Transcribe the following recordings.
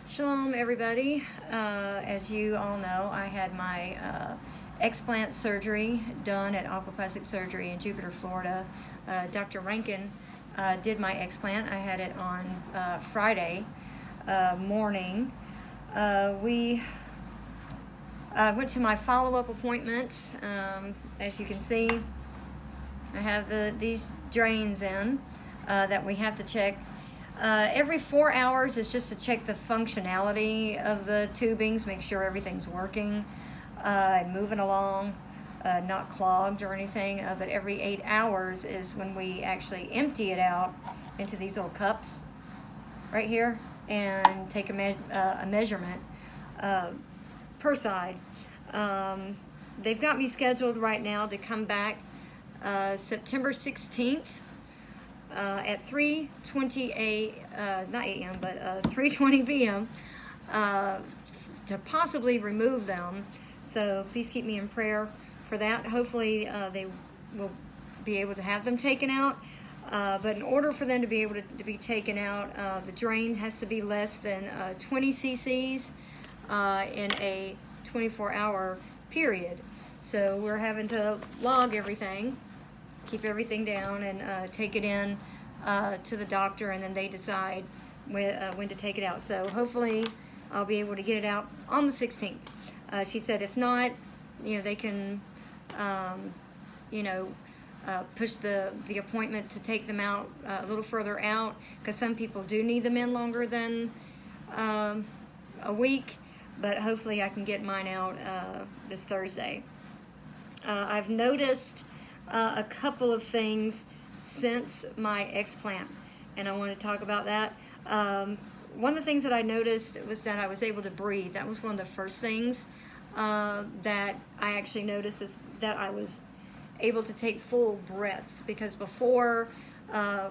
Shalom, everybody. As you all know, I had my explant surgery done at Aquaplastic Surgery in Jupiter, Florida. Dr. Rankin did my explant. I had it on Friday morning. We went to my follow-up appointment. As you can see, I have these drains in that we have to check. Every 4 hours is just to check the functionality of the tubings, make sure everything's working and moving along, not clogged or anything. But every 8 hours is when we actually empty it out into these little cups right here and take a measurement per side. They've got me scheduled right now to come back September 16th. At 3:20 not a.m., but 3:20 p.m. To possibly remove them. So please keep me in prayer for that. Hopefully they will be able to have them taken out. But in order for them to be able to be taken out, the drain has to be less than 20 cc's in a 24-hour period. So we're having to log everything, keep everything down, and take it in to the doctor, and then they decide when to take it out. So hopefully I'll be able to get it out on the 16th. She said if not, they can push the appointment to take them out a little further out, because some people do need them in longer than a week. But hopefully I can get mine out this Thursday. I've noticed a couple of things since my explant, and I want to talk about that. One of the things that I noticed was that I was able to breathe. That was one of the first things that I actually noticed, is that I was able to take full breaths, because before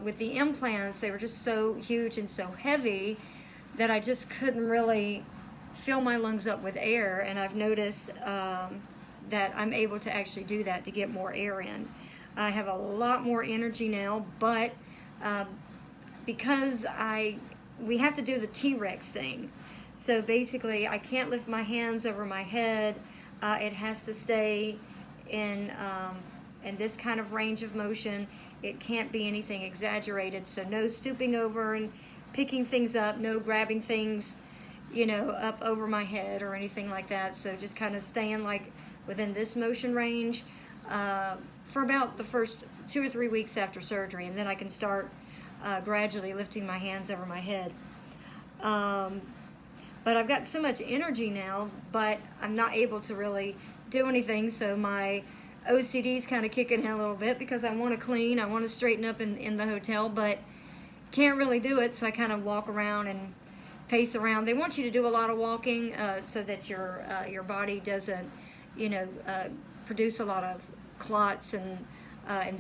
with the implants, they were just so huge and so heavy that I just couldn't really fill my lungs up with air. And I've noticed that I'm able to actually do that, to get more air in. I have a lot more energy now, but because we have to do the T-Rex thing. So basically I can't lift my hands over my head. It has to stay in this kind of range of motion. It can't be anything exaggerated. So no stooping over and picking things up, no grabbing things, up over my head or anything like that. So just kind of staying like within this motion range for about the first 2 or 3 weeks after surgery, and then I can start gradually lifting my hands over my head. But I've got so much energy now, but I'm not able to really do anything, so my OCD's kind of kicking in a little bit, because I want to clean, I want to straighten up in the hotel, but can't really do it, so I kind of walk around and pace around. They want you to do a lot of walking so that your body doesn't produce a lot of clots and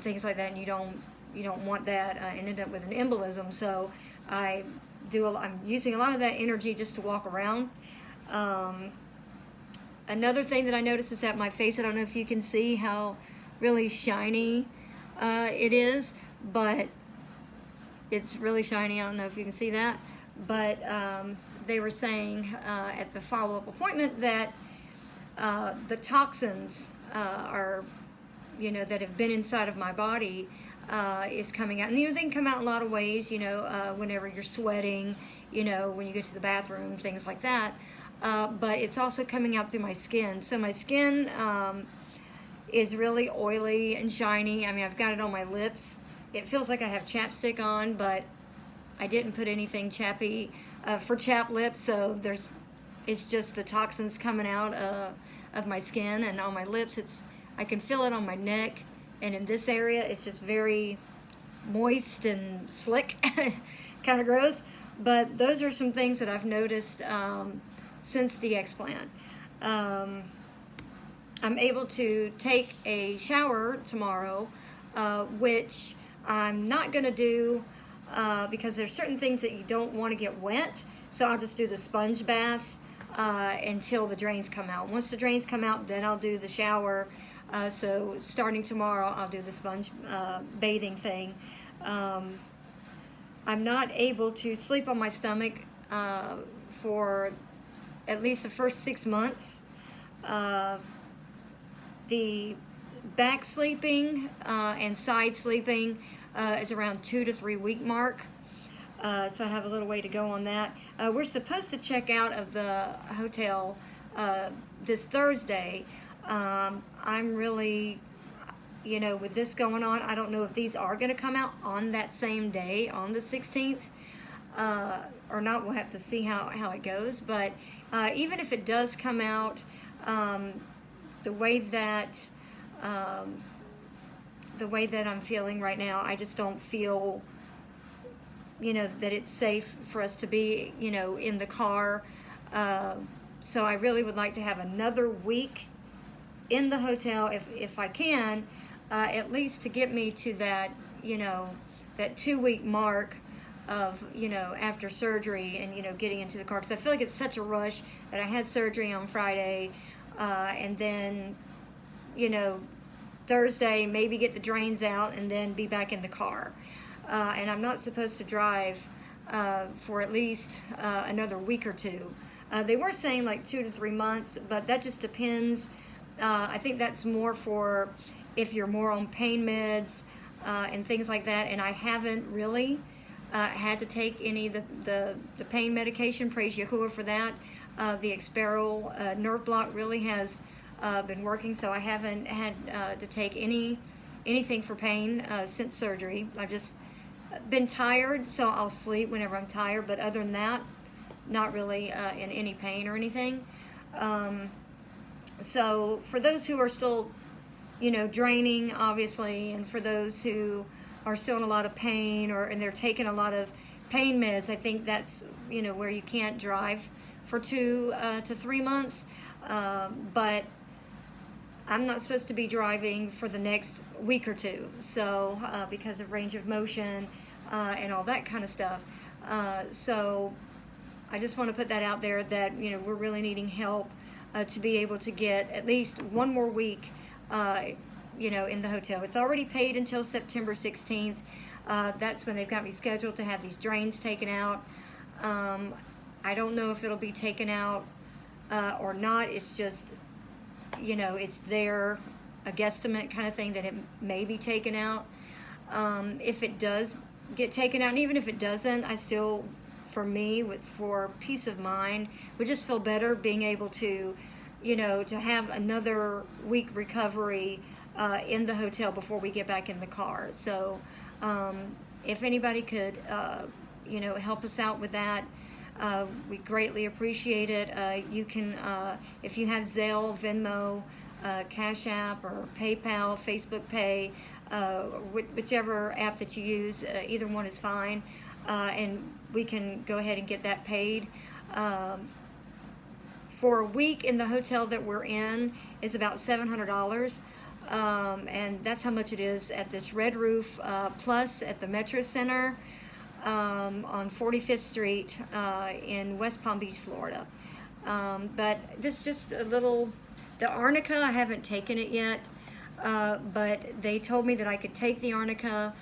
things like that, and you don't want that and end up with an embolism. So I'm using a lot of that energy just to walk around. Another thing that I noticed is that my face, I don't know if you can see how really shiny it is, but it's really shiny. I don't know if you can see that, but they were saying at the follow-up appointment that the toxins are, that have been inside of my body is coming out. And they can come out in a lot of ways, whenever you're sweating, when you go to the bathroom, things like that. But it's also coming out through my skin. So my skin is really oily and shiny. I mean, I've got it on my lips. It feels like I have chapstick on, but I didn't put anything chappy for chap lips. So it's just the toxins coming out of my skin, and on my lips I can feel it on my neck, and in this area it's just very moist and slick. Kind of gross, but those are some things that I've noticed since the explant. I'm able to take a shower tomorrow, which I'm not going to do because there's certain things that you don't want to get wet, so I'll just do the sponge bath until the drains come out. Once the drains come out, then I'll do the shower. So starting tomorrow, I'll do the sponge bathing thing. I'm not able to sleep on my stomach for at least the first 6 months. The back sleeping and side sleeping is around 2 to 3 week mark. So I have a little way to go on that. We're supposed to check out of the hotel this Thursday. I'm really, with this going on, I don't know if these are going to come out on that same day, on the 16th, or not. We'll have to see how it goes. But even if it does come out, the way that I'm feeling right now, I just don't feel, that it's safe for us to be, in the car. So I really would like to have another week in the hotel, if I can, at least to get me to that, that 2 week mark of, after surgery and, getting into the car. Because I feel like it's such a rush that I had surgery on Friday, and then, Thursday, maybe get the drains out and then be back in the car. And I'm not supposed to drive for at least another week or two. They were saying like 2 to 3 months, but that just depends. I think that's more for if you're more on pain meds and things like that. And I haven't really had to take any of the pain medication. Praise Yahuwah for that. The Exparel nerve block really has been working, so I haven't had to take anything for pain since surgery. I've just been tired, so I'll sleep whenever I'm tired, but other than that, not really in any pain or anything. So for those who are still, draining, obviously, and for those who are still in a lot of pain and they're taking a lot of pain meds, I think that's, where you can't drive for 2 to 3 months. But I'm not supposed to be driving for the next week or two, so because of range of motion and all that kind of stuff. So I just want to put that out there that, we're really needing help to be able to get at least 1 more week, in the hotel. It's already paid until September 16th. That's when they've got me scheduled to have these drains taken out. I don't know if it'll be taken out or not. It's just, it's there, a guesstimate kind of thing that it may be taken out. If it does get taken out, and even if it doesn't, I still, for me, for peace of mind, would just feel better being able to, to have another week recovery in the hotel before we get back in the car. So if anybody could, help us out with that, we greatly appreciate it. You can, if you have Zelle, Venmo, Cash App, or PayPal, Facebook Pay, whichever app that you use, either one is fine, and we can go ahead and get that paid. For a week in the hotel that we're in is about $700, and that's how much it is at this Red Roof Plus at the Metro Center on 45th Street in West Palm Beach, Florida. But this is just a little, the arnica, I haven't taken it yet, but they told me that I could take the arnica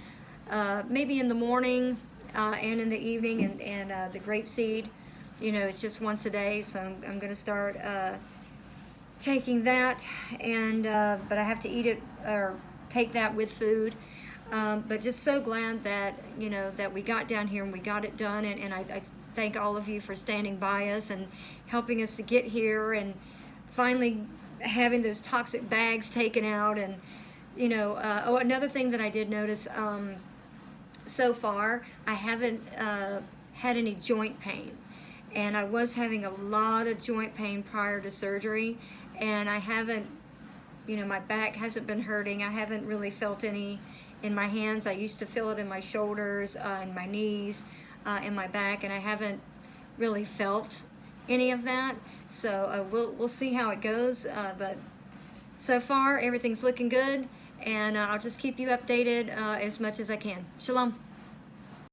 maybe in the morning and in the evening, and the grapeseed, it's just once a day, so I'm going to start taking that, and but I have to eat it or take that with food. But just so glad that, that we got down here and we got it done, and I thank all of you for standing by us and helping us to get here and finally having those toxic bags taken out. And, oh, another thing that I did notice, so far, I haven't had any joint pain. And I was having a lot of joint pain prior to surgery, and I haven't, my back hasn't been hurting. I haven't really felt any in my hands. I used to feel it in my shoulders, and my knees, and my back, and I haven't really felt any of that. So we'll see how it goes, but so far everything's looking good, and I'll just keep you updated as much as I can. Shalom.